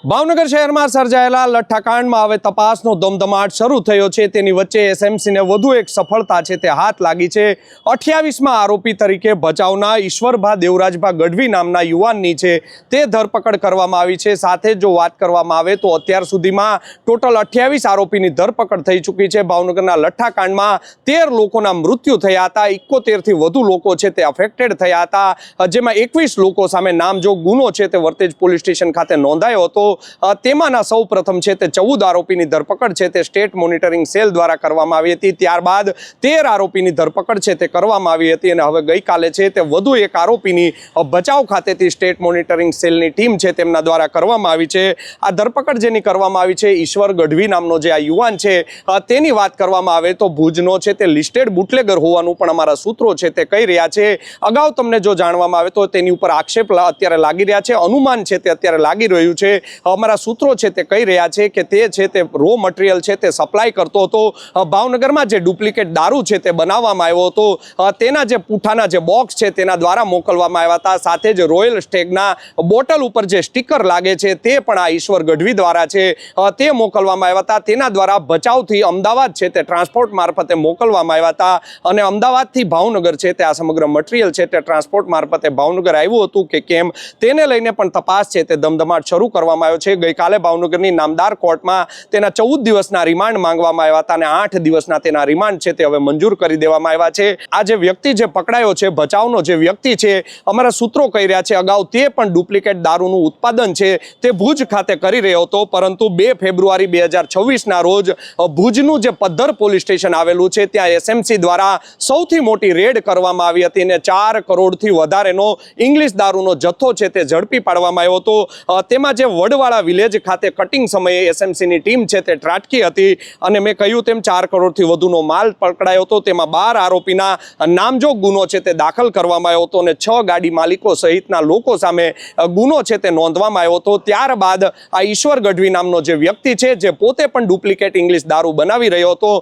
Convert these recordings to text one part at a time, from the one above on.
ભાવનગર શહેરમાં સર્જાયેલા લઠ્ઠાકાંડમાં હવે તપાસનો ધમધમાટ શરૂ થયો છે। તેની વચ્ચે એસએમસીને વધુ એક સફળતા છે તે હાથ લાગી છે। 28મા આરોપી તરીકે ભચાઉના ઈશ્વરભા દેવરાજભા ગઢવી નામના યુવાનની છે તે ધરપકડ કરવામાં આવી છે। સાથે જો વાત કરવામાં આવે તો અત્યાર સુધીમાં ટોટલ 28 આરોપીની ધરપકડ થઈ ચૂકી છે। ભાવનગરના લઠ્ઠાકાંડમાં 13 લોકોના મૃત્યુ થયા હતા। 71થી વધુ લોકો છે તે અફેક્ટેડ થયા હતા, જેમાં 21 લોકો સામે નામજોગ ગુનો છે તે વર્તેજ પોલીસ સ્ટેશન ખાતે નોંધાયો હતો। તેમાંના સૌ પ્રથમ છે તે 14 આરોપીની ધરપકડ છે તે સ્ટેટ મોનિટરિંગ સેલ દ્વારા કરવામાં આવી હતી। ત્યારબાદ 13 આરોપીની ધરપકડ છે તે કરવામાં આવી હતી અને હવે ગઈકાલે છે તે વધુ એક આરોપીની ભચાઉ ખાતેથી સ્ટેટ મોનિટરિંગ સેલની ટીમ છે તેમના દ્વારા કરવામાં આવી છે। આ ધરપકડ જેની કરવામાં આવી છે ઈશ્વર ગઢવી નામનો જે આ યુવાન છે તેની વાત કરવામાં આવે તો ભુજનો છે તે લિસ્ટેડ બુટલેગર હોવાનું પણ અમારા સૂત્રો છે તે કહી રહ્યા છે। અગાઉ તમને જો જાણવામાં આવે તો તેની ઉપર આક્ષેપ અત્યારે લાગી રહ્યા છે, અનુમાન છે તે અત્યારે લાગી રહ્યું છે। અમારા સૂત્રો છે તે કહી રહ્યા છે કે તે છે તે રો મટીરિયલ છે તે સપ્લાય કરતો હતો। ભાવનગરમાં જે ડુપ્લિકેટ દારૂ છે તે બનાવવામાં આવ્યો હતો તેના જે પૂઠાના જે બોક્સ છે તેના દ્વારા મોકલવામાં આવ્યા હતા। સાથે જ રોયલ સ્ટેગના બોટલ ઉપર જે સ્ટીકર લાગે છે તે પણ આ ઈશ્વર ગઢવી દ્વારા છે તે મોકલવામાં આવ્યા હતા। તેના દ્વારા ભચાઉથી અમદાવાદ છે તે ટ્રાન્સપોર્ટ મારફતે મોકલવામાં આવ્યા હતા અને અમદાવાદથી ભાવનગર છે તે આ સમગ્ર મટીરિયલ છે તે ટ્રાન્સપોર્ટ મારફતે ભાવનગર આવ્યું હતું કે કેમ તેને લઈને પણ તપાસ છે તે ધમધમાટ શરૂ કરવામાં આવ્યો છે। ગઈકાલે ભાવનગરની નામદાર કોર્ટમાં તેના 14 દિવસના રિમાન્ડ માંગવામાં આવ્યા હતા અને 8 દિવસના તેના રિમાન્ડ છે તે હવે મંજૂર કરી દેવામાં આવ્યા છે। આ જે વ્યક્તિ જે પકડાયો છે ભચાઉનો જે વ્યક્તિ છે અમારા સૂત્રો કહી રહ્યા છે અગાઉ તે પણ ડુપ્લિકેટ દારૂનું ઉત્પાદન છે તે ભુજ ખાતે કરી રહ્યો હતો, પરંતુ 2 ફેબ્રુઆરી 2026ના રોજ ભુજનું જે પદ્ધર પોલીસ સ્ટેશન આવેલું છે ત્યાં એસએમસી દ્વારા સૌથી મોટી રેડ કરવામાં આવી હતી અને 4 કરોડથી વધારેનો ઇંગ્લિશ દારૂનો જથ્થો છે તે ઝડપી પાડવામાં આવ્યો હતો। તેમાં જે વડવાળા વિલેજ ખાતે કટિંગ સમયે એસએમસીની ટીમ છે તે ત્રાટકી હતી અને મેં કહ્યું તેમ 4 કરોડથી વધુનો માલ પકડાયો હતો। તેમાં 12 આરોપીના નામજોગ ગુનો છે તે દાખલ કરવામાં આવ્યો હતો અને 6 ગાડી માલિકો સહિતના લોકો સામે ગુનો છે તે નોંધવામાં આવ્યો હતો। ત્યારબાદ આ ઈશ્વર ગઢવી નામનો જે વ્યક્તિ છે જે પોતે પણ ડુપ્લિકેટ ઇંગ્લિશ દારૂ બનાવી રહ્યો હતો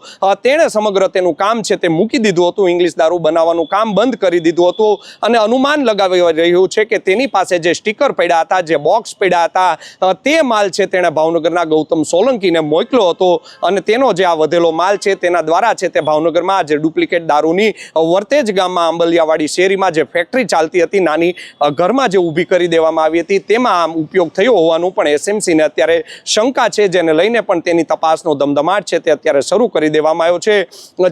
તેણે સમગ્ર તેનું કામ છે તે મૂકી દીધું હતું, ઇંગ્લિશ દારૂ બનાવવાનું કામ બંધ કરી દીધું હતું અને અનુમાન લગાવી રહ્યું છે કે તેની પાસે જે સ્ટીકર પડ્યા હતા, જે બોક્સ પડ્યા હતા તે માલ છે તેણે ભાવનગરના ગૌતમ સોલંકીને મોકલ્યો હતો અને તેનો જે આ વધેલો માલ છે તેના દ્વારા છે તે ભાવનગરમાં જે ડુપ્લિકેટ દારૂની વર્તેજ ગામમાં આંબલિયાવાડી શેરીમાં જે ફેક્ટરી ચાલતી હતી નાની ઘરમાં જે ઊભી કરી દેવામાં આવી હતી તેમાં આમ ઉપયોગ થયો હોવાનું પણ એસએમસીને અત્યારે શંકા છે, જેને લઈને પણ તેની તપાસનો ધમધમાટ છે તે અત્યારે શરૂ કરી દેવામાં આવ્યો છે।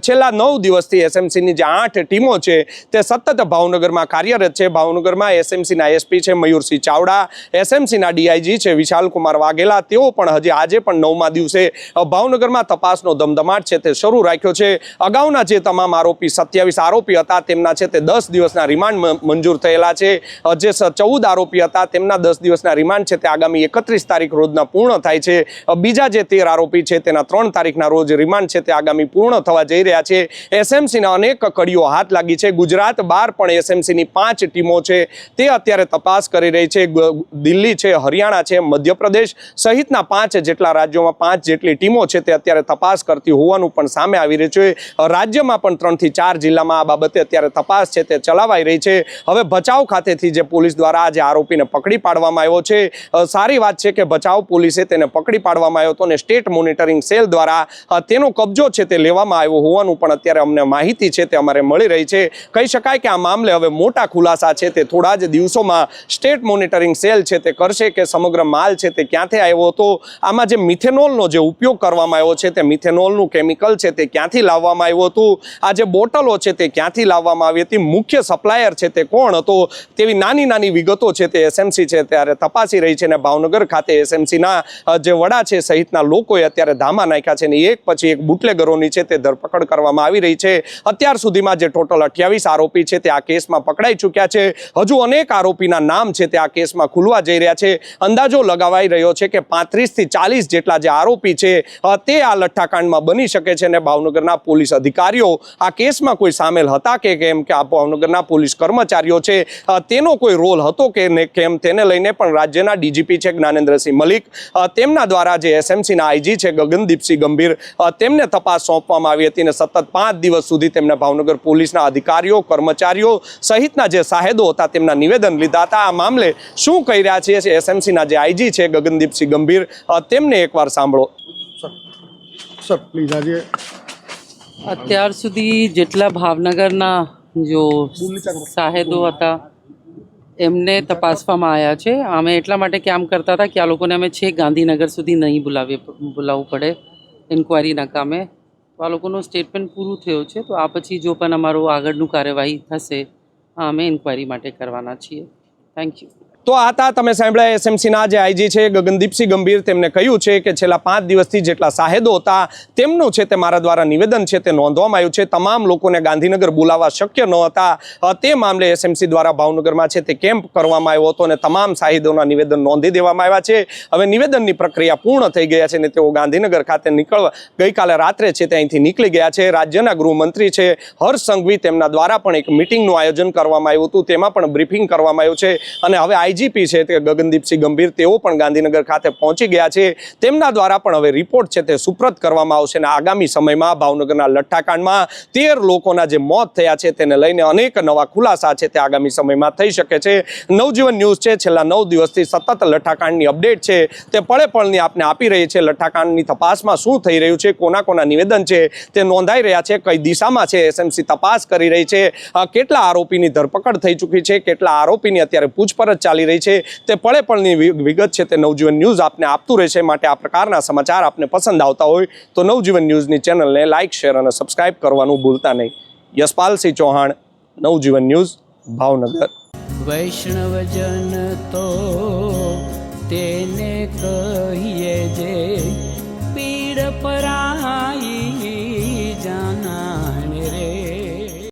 છેલ્લા 9 દિવસથી એસએમસીની જે 8 ટીમો છે તે સતત ભાવનગરમાં કાર્યરત છે। ભાવનગરમાં એસએમસીના એસપી છે મયુરસિંહ ચાવડા, એસએમસીના ડીઆઈજી છે વિશાલકુમાર વાઘેલા, તેઓ પણ હજી આજે પણ 9મા દિવસે ભાવનગરમાં તપાસનો ધમધમાટ છે તે શરૂ રાખ્યો છે। અગાઉના જે તમામ આરોપી 27 આરોપી હતા તેમના છે તે 10 દિવસના રિમાન્ડ મંજૂર થયેલા છે। જે 14 આરોપી હતા તેમના 10 દિવસના રિમાન્ડ છે તે આગામી 31 તારીખ રોજના પૂર્ણ થાય છે। બીજા જે 13 આરોપી છે તેના 3 તારીખના રોજ રિમાન્ડ છે તે આગામી પૂર્ણ થવા જઈ રહ્યા છે। એસએમસીના અનેક કડીઓ હાથ લાગી છે। ગુજરાત બહાર પણ એસએમસીની 5 ટીમો છે તે અત્યારે તપાસ કરી રહી છે। દિલ્હી છે, હરિયાણા છે, મધ્યપ્રદેશ સહિતના 5 જેટલા રાજ્યોમાં 5 જેટલી ટીમો છે તે અત્યારે તપાસ કરતી હોવાનું પણ સામે આવી રહ્યું છે। રાજ્યમાં પણ 3 થી 4 જિલ્લામાં આ બાબતે અત્યારે તપાસ છે તે ચલાવાઈ રહી છે। હવે ભચાઉ ખાતેથી જે પોલીસ દ્વારા આજે આરોપીને પકડી પાડવામાં આવ્યો છે, સારી વાત છે કે ભચાઉ પોલીસે તેને પકડી પાડવામાં આવ્યો હતો અને સ્ટેટ મોનિટરિંગ સેલ દ્વારા તેનો કબજો છે તે લેવામાં આવ્યો હોવાનું પણ અત્યારે અમને માહિતી છે તે અમારે મળી રહી છે। કહી શકાય કે આ મામલે હવે મોટા ખુલાસા છે તે થોડા જ દિવસોમાં સ્ટેટ મોનિટરિંગ સેલ છે તે કરશે કે સમગ્ર માલ છે તે ક્યાંથી આવ્યો હતો, આમાં જે મિથેનોલનો જે ઉપયોગ કરવામાં આવ્યો છે તે મિથેનોલનું કેમિકલ છે તે ક્યાંથી લાવવામાં આવ્યું હતું, આ જે બોટલો છે તે ક્યાંથી લાવવામાં આવી હતી, મુખ્ય સપ્લાયર છે તે કોણ હતો, તેવી નાની નાની વિગતો છે તે એસએમસી છે ત્યારે તપાસી રહી છે અને ભાવનગર ખાતે એસએમસીના જે વડા છે સહિતના લોકોએ અત્યારે ધામા નાખ્યા છે અને એક પછી એક બુટલેગરોની છે તે ધરપકડ કરવામાં આવી રહી છે। અત્યાર સુધીમાં જે ટોટલ 28 આરોપી છે તે આ કેસમાં પકડાઈ ચૂક્યા છે। હજુ અનેક આરોપીના નામ છે તે આ કેસમાં ખુલવા જઈ રહ્યા છે। અંદાજો લગાવાઈ રહ્યો છે કે 35 થી 40 જેટલા જે આરોપી છે તે આ લઠ્ઠાકાંડમાં બની શકે છે અને ભાવનગરના પોલીસ અધિકારીઓ આ કેસમાં કોઈ સામેલ હતા કે કેમ કે આ ભાવનગરના પોલીસ કર્મચારીઓ છે તેનો કોઈ રોલ હતો કે કેમ તેને લઈને પણ રાજ્યના ડીજીપી છે જ્ઞાનેન્દ્રસિંહ મલિક, તેમના દ્વારા જે એસએમસીના આઈજી છે ગગનદીપસિંહ ગંભીર તેમને તપાસ સોંપવામાં આવી હતી અને સતત 5 દિવસ સુધી તેમને ભાવનગર પોલીસના અધિકારીઓ કર્મચારીઓ સહિતના જે સાહેદો હતા તેમના નિવેદન લીધા હતા। આ મામલે શું કહી રહ્યા છે એસએમસીના જે આઈજી આઈજી છે ગગનદીપસિંહ ગંભીર, તેમને એકવાર સાંભળો. સર પ્લીઝ આજે અત્યાર સુધી જેટલા ભાવનગરના જો સાહેદો હતા એમને તપાસવામાં આવ્યા છે. અમે એટલા માટે કામ કરતા હતા કે આ લોકોને અમે છેક ગાંધીનગર સુધી નહીં બોલાવવું પડે ઇન્ક્વાયરીના કામે. તો આ લોકોનું સ્ટેટમેન્ટ પૂરું થયું છે. તો આ પછી જો પણ અમારું આગળનું કાર્યવાહી થશે અમે ઇન્ક્વાયરી માટે કરવાના છીએ. Thank you. તો આ હતા તમે સાંભળ્યા એસએમસીના જે આઈજી છે ગગનદીપસિંહ ગંભીર. તેમણે કહ્યું છે કે છેલ્લા 5 દિવસથી જેટલા સાહેદો હતા તેમનું છે તે મારા દ્વારા નિવેદન છે તે નોંધવામાં આવ્યું છે. તમામ લોકોને ગાંધીનગર બોલાવવા શક્ય ન હતા. તે મામલે એસએમસી દ્વારા ભાવનગરમાં છે તે કેમ્પ કરવામાં આવ્યો હતો અને તમામ સાહેદોના નિવેદન નોંધી દેવામાં આવ્યા છે. હવે નિવેદનની પ્રક્રિયા પૂર્ણ થઈ ગયા છે અને તેઓ ગાંધીનગર ખાતે ગઈકાલે રાત્રે છે તે અહીંથી નીકળી ગયા છે. રાજ્યના ગૃહમંત્રી છે હર્ષ સંઘવી તેમના દ્વારા પણ એક મિટિંગનું આયોજન કરવામાં આવ્યું હતું. તેમાં પણ બ્રીફિંગ કરવામાં આવ્યું છે અને હવે આઈજીપી છે તે ગગનદીપસિંહ ગંભીર તેઓ પણ ગાંધીનગર ખાતે પહોંચી ગયા છે. તેમના દ્વારા પણ હવે રિપોર્ટ છે તે સુપ્રત કરવામાં આવશે અને આગામી સમયમાં ભાવનગરના લઠ્ઠાકાંડમાં 13 લોકોના જે મોત થયા છે તેને લઈને અનેક નવા ખુલાસા છે તે આગામી સમયમાં થઈ શકે છે. નવજીવન ન્યૂઝ છે છેલ્લા 9 દિવસથી સતત લઠ્ઠાકાંડની અપડેટ છે તે પળે પળની આપને આપી રહી છે. લઠ્ઠાકાંડની તપાસમાં શું થઈ રહ્યું છે, કોના નિવેદન છે તે નોંધાઈ રહ્યા છે, કઈ દિશામાં છે એસએમસી તપાસ કરી રહી છે, કેટલા આરોપીની ધરપકડ થઈ ચૂકી છે, કેટલા આરોપીની અત્યારે પૂછપરછ ચાલી રહી છે, તે પળે પળની વિગત છે તે નવજીવન ન્યૂઝ આપને આપતું રહેશે. માટે આ પ્રકારના સમાચાર આપને પસંદ આવતા હોય તો નવજીવન ન્યૂઝની ચેનલને લાઇક, શેર અને સબસ્ક્રાઇબ કરવાનું ભૂલતા નહીં. યશપાલસિંહ ચૌહાણ, નવજીવન ન્યૂઝ, ભાવનગર. વૈષ્ણવજન તો તેને કહીએ જે પીડ પરા